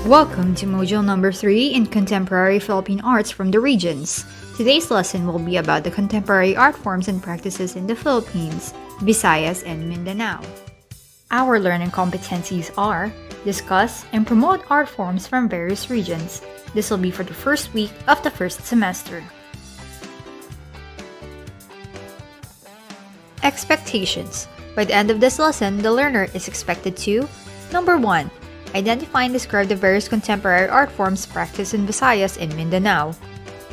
Welcome to module number 3 in Contemporary Philippine Arts from the Regions. Today's lesson will be about the contemporary art forms and practices in the Philippines, Visayas, and Mindanao. Our learning competencies are discuss and promote art forms from various regions. This will be for the first week of the first semester. Expectations. By the end of this lesson, the learner is expected to number 1. Identify and describe the various contemporary art forms practiced in Visayas and Mindanao.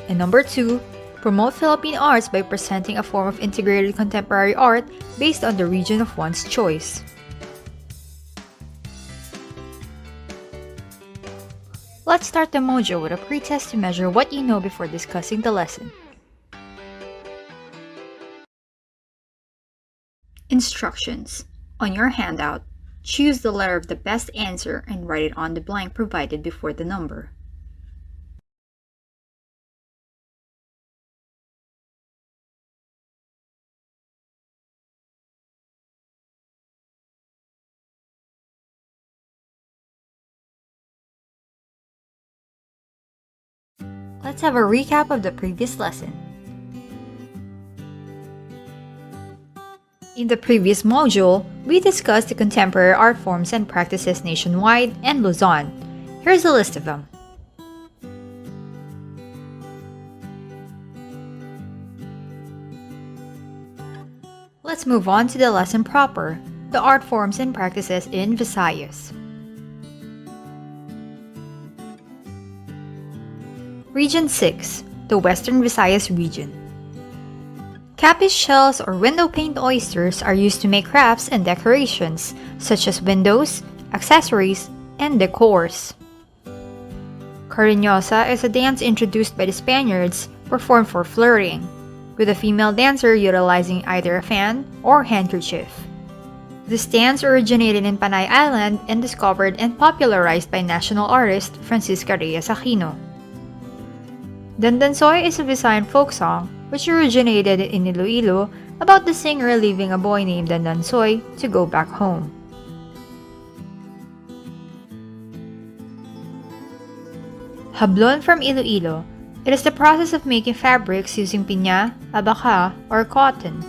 And number 2. Promote Philippine arts by presenting a form of integrated contemporary art based on the region of one's choice. Let's start the module with a pretest to measure what you know before discussing the lesson. Instructions. On your handout, choose the letter of the best answer and write it on the blank provided before the number. Let's have a recap of the previous lesson. In the previous module, we discussed the contemporary art forms and practices nationwide and Luzon. Here's a list of them. Let's move on to the lesson proper, the art forms and practices in Visayas. Region 6, the Western Visayas region. Capiz shells or window pane oysters are used to make crafts and decorations, such as windows, accessories, and decors. Cariñosa is a dance introduced by the Spaniards, performed for flirting, with a female dancer utilizing either a fan or handkerchief. This dance originated in Panay Island and discovered and popularized by national artist Francisca Reyes Aquino. Dandansoy is a Visayan folk song which originated in Iloilo about the singer leaving a boy named Dandansoy to go back home. Hablon from Iloilo. It is the process of making fabrics using piña, abaca, or cotton.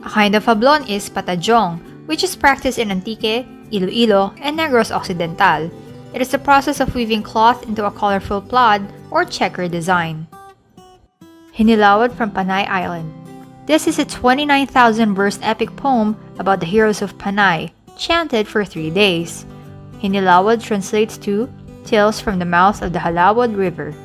A kind of hablon is patajong, which is practiced in Antique, Iloilo, and Negros Occidental. It is the process of weaving cloth into a colorful plaid or checker design. Hinilawad from Panay Island. This is a 29,000-verse epic poem about the heroes of Panay, chanted for 3 days. Hinilawad translates to Tales from the Mouth of the Halawad River.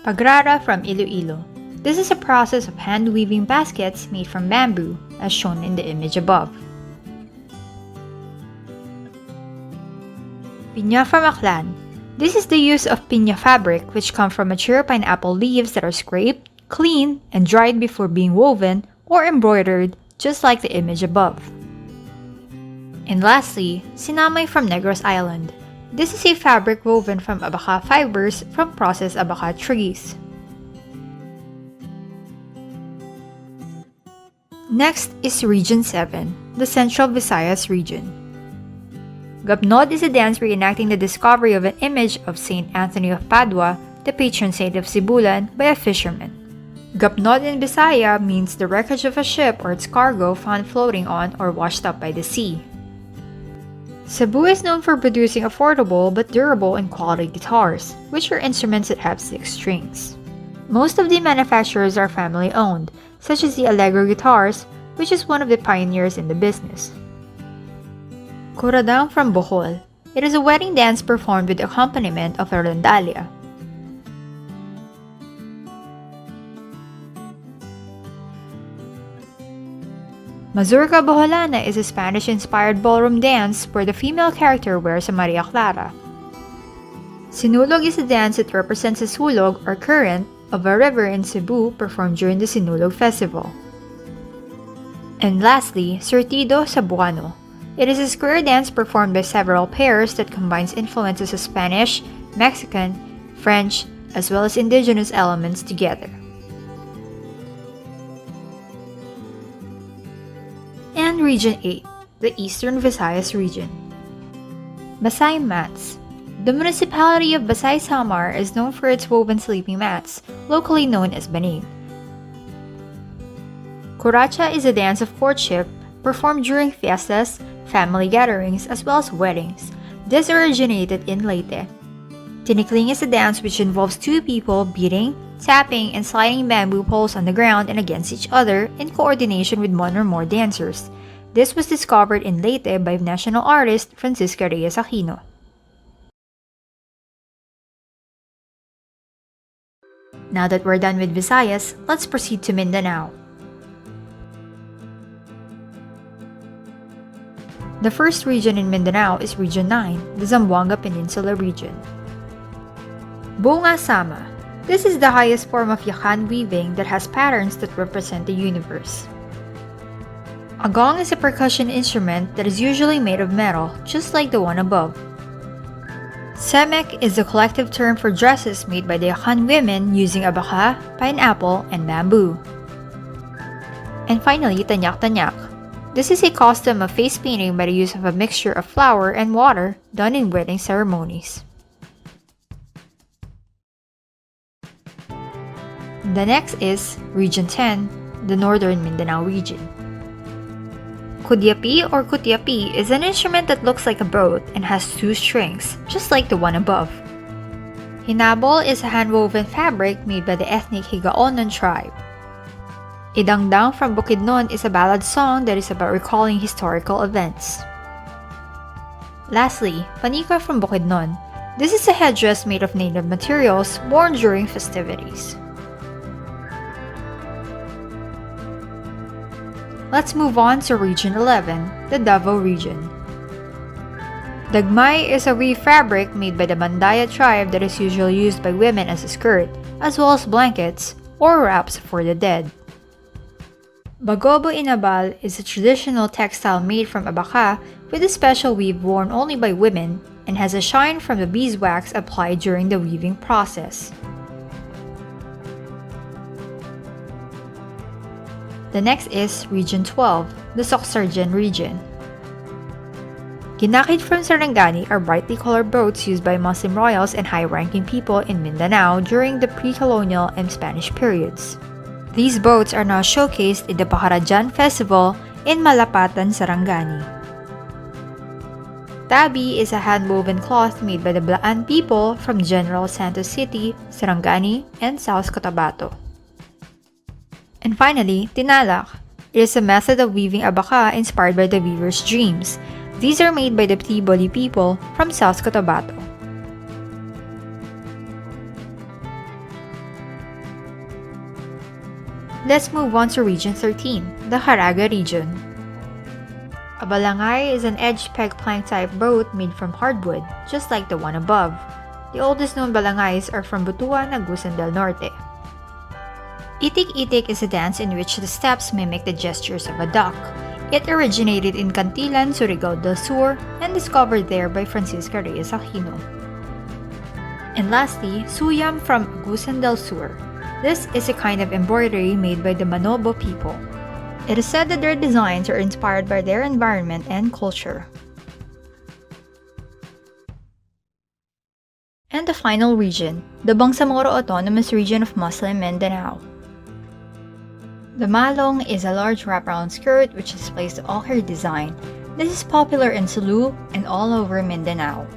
Pagrara from Iloilo. This is a process of hand-weaving baskets made from bamboo, as shown in the image above. Piña from Aklan. This is the use of piña fabric, which come from mature pineapple leaves that are scraped, cleaned, and dried before being woven or embroidered, just like the image above. And lastly, sinamay from Negros Island. This is a fabric woven from abaca fibers from processed abaca trees. Next is Region 7, the Central Visayas region. Gapnod is a dance reenacting the discovery of an image of Saint Anthony of Padua, the patron saint of Sibulan, by a fisherman. Gapnod in Bisaya means the wreckage of a ship or its cargo found floating on or washed up by the sea. Cebu is known for producing affordable but durable and quality guitars, which are instruments that have 6 strings. Most of the manufacturers are family-owned, such as the Allegro Guitars, which is one of the pioneers in the business. Kuradang from Bohol. It is a wedding dance performed with the accompaniment of a rondalia. Mazurka Boholana is a Spanish-inspired ballroom dance where the female character wears a Maria Clara. Sinulog is a dance that represents the sulog or current of a river in Cebu performed during the Sinulog Festival. And lastly, Surtido Cebuano. It is a square dance performed by several pairs that combines influences of Spanish, Mexican, French, as well as indigenous elements together. And Region 8, the Eastern Visayas region. Basay mats. The municipality of Basay Samar is known for its woven sleeping mats, locally known as banig. Kuracha is a dance of courtship performed during fiestas, family gatherings, as well as weddings. This originated in Leyte. Tinikling is a dance which involves two people beating, tapping, and sliding bamboo poles on the ground and against each other in coordination with one or more dancers. This was discovered in Leyte by national artist Francisca Reyes Aquino. Now that we're done with Visayas, let's proceed to Mindanao. The first region in Mindanao is Region 9, the Zamboanga Peninsula region. Bunga Sama. This is the highest form of yakan weaving that has patterns that represent the universe. A gong is a percussion instrument that is usually made of metal, just like the one above. Semek is the collective term for dresses made by the yakan women using abaka, pineapple, and bamboo. And finally, tanyak-tanyak. This is a custom of face painting by the use of a mixture of flour and water done in wedding ceremonies. The next is Region 10, the Northern Mindanao region. Kudyapi or kutyapi is an instrument that looks like a boat and has two strings, just like the one above. Hinabol is a hand-woven fabric made by the ethnic Higaonon tribe. Idangdang from Bukidnon is a ballad song that is about recalling historical events. Lastly, panika from Bukidnon. This is a headdress made of native materials worn during festivities. Let's move on to Region 11, the Davao region. Dagmay is a weave fabric made by the Bandaya tribe that is usually used by women as a skirt, as well as blankets or wraps for the dead. Bagobo Inabal is a traditional textile made from abaka with a special weave worn only by women and has a shine from the beeswax applied during the weaving process. The next is Region 12, the Soxargen region. Ginakit from Sarangani are brightly colored boats used by Muslim royals and high-ranking people in Mindanao during the pre-colonial and Spanish periods. These boats are now showcased in the Pakarajan Festival in Malapatan, Sarangani. Tabi is a hand-woven cloth made by the Blaan people from General Santos City, Sarangani, and South Cotabato. And finally, tinalak. It is a method of weaving abaka inspired by the weaver's dreams. These are made by the Tiboli people from South Cotabato. Let's move on to Region 13, the Caraga region. A balangay is an edged peg plank type boat made from hardwood, just like the one above. The oldest known balangays are from Butuan, Agusan del Norte. Itik-itik is a dance in which the steps mimic the gestures of a duck. It originated in Cantilan, Surigao del Sur, and discovered there by Francisca Reyes Aquino. And lastly, suyam from Agusan del Sur. This is a kind of embroidery made by the Manobo people. It is said that their designs are inspired by their environment and culture. And the final region, the Bangsamoro Autonomous Region of Muslim Mindanao. The malong is a large wraparound skirt which displays the ochre design. This is popular in Sulu and all over Mindanao.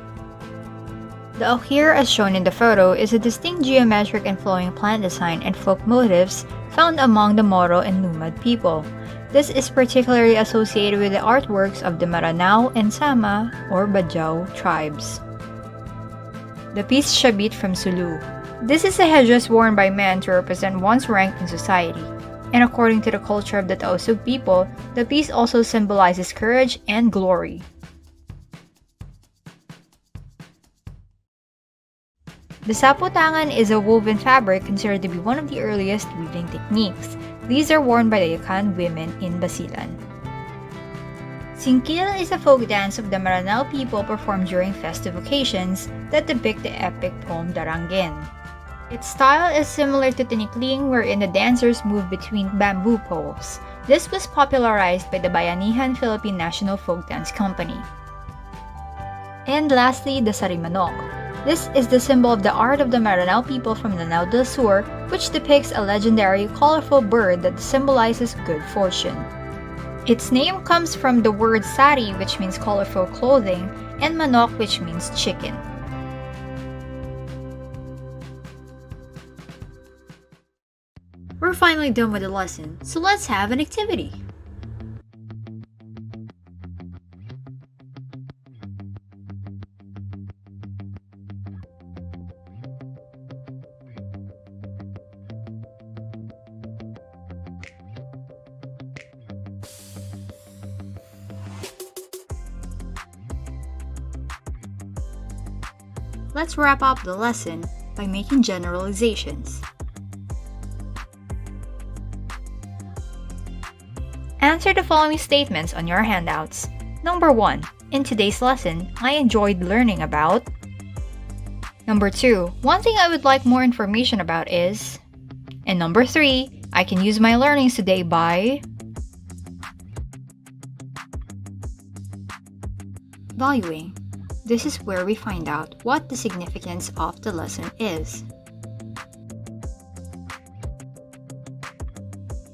The ochre, as shown in the photo, is a distinct geometric and flowing plant design and folk motifs found among the Moro and Lumad people. This is particularly associated with the artworks of the Maranao and Sama or Bajau tribes. The piece Shabit from Sulu. This is a headdress worn by men to represent one's rank in society. And according to the culture of the Tausug people, the piece also symbolizes courage and glory. The saputangan is a woven fabric considered to be one of the earliest weaving techniques. These are worn by the Yakan women in Basilan. Singkil is a folk dance of the Maranao people performed during festive occasions that depict the epic poem Darangen. Its style is similar to tinikling, wherein the dancers move between bamboo poles. This was popularized by the Bayanihan Philippine National Folk Dance Company. And lastly, the sarimanok. This is the symbol of the art of the Maranao people from Lanao del Sur, which depicts a legendary colorful bird that symbolizes good fortune. Its name comes from the word sari, which means colorful clothing, and manok, which means chicken. We're finally done with the lesson, so let's have an activity. Let's wrap up the lesson by making generalizations. Answer the following statements on your handouts. Number 1. In today's lesson, I enjoyed learning about. Number 2. One thing I would like more information about is. And number 3. I can use my learnings today by. Valuing. This is where we find out what the significance of the lesson is.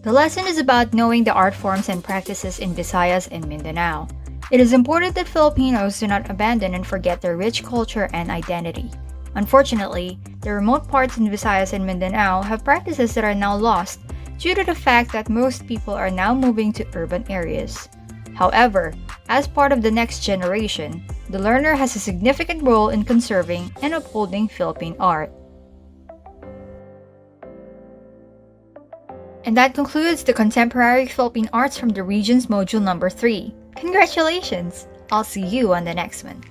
The lesson is about knowing the art forms and practices in Visayas and Mindanao. It is important that Filipinos do not abandon and forget their rich culture and identity. Unfortunately, the remote parts in Visayas and Mindanao have practices that are now lost due to the fact that most people are now moving to urban areas. However, as part of the next generation, the learner has a significant role in conserving and upholding Philippine art. And that concludes the Contemporary Philippine Arts from the Regions Module Number 3. Congratulations! I'll see you on the next one.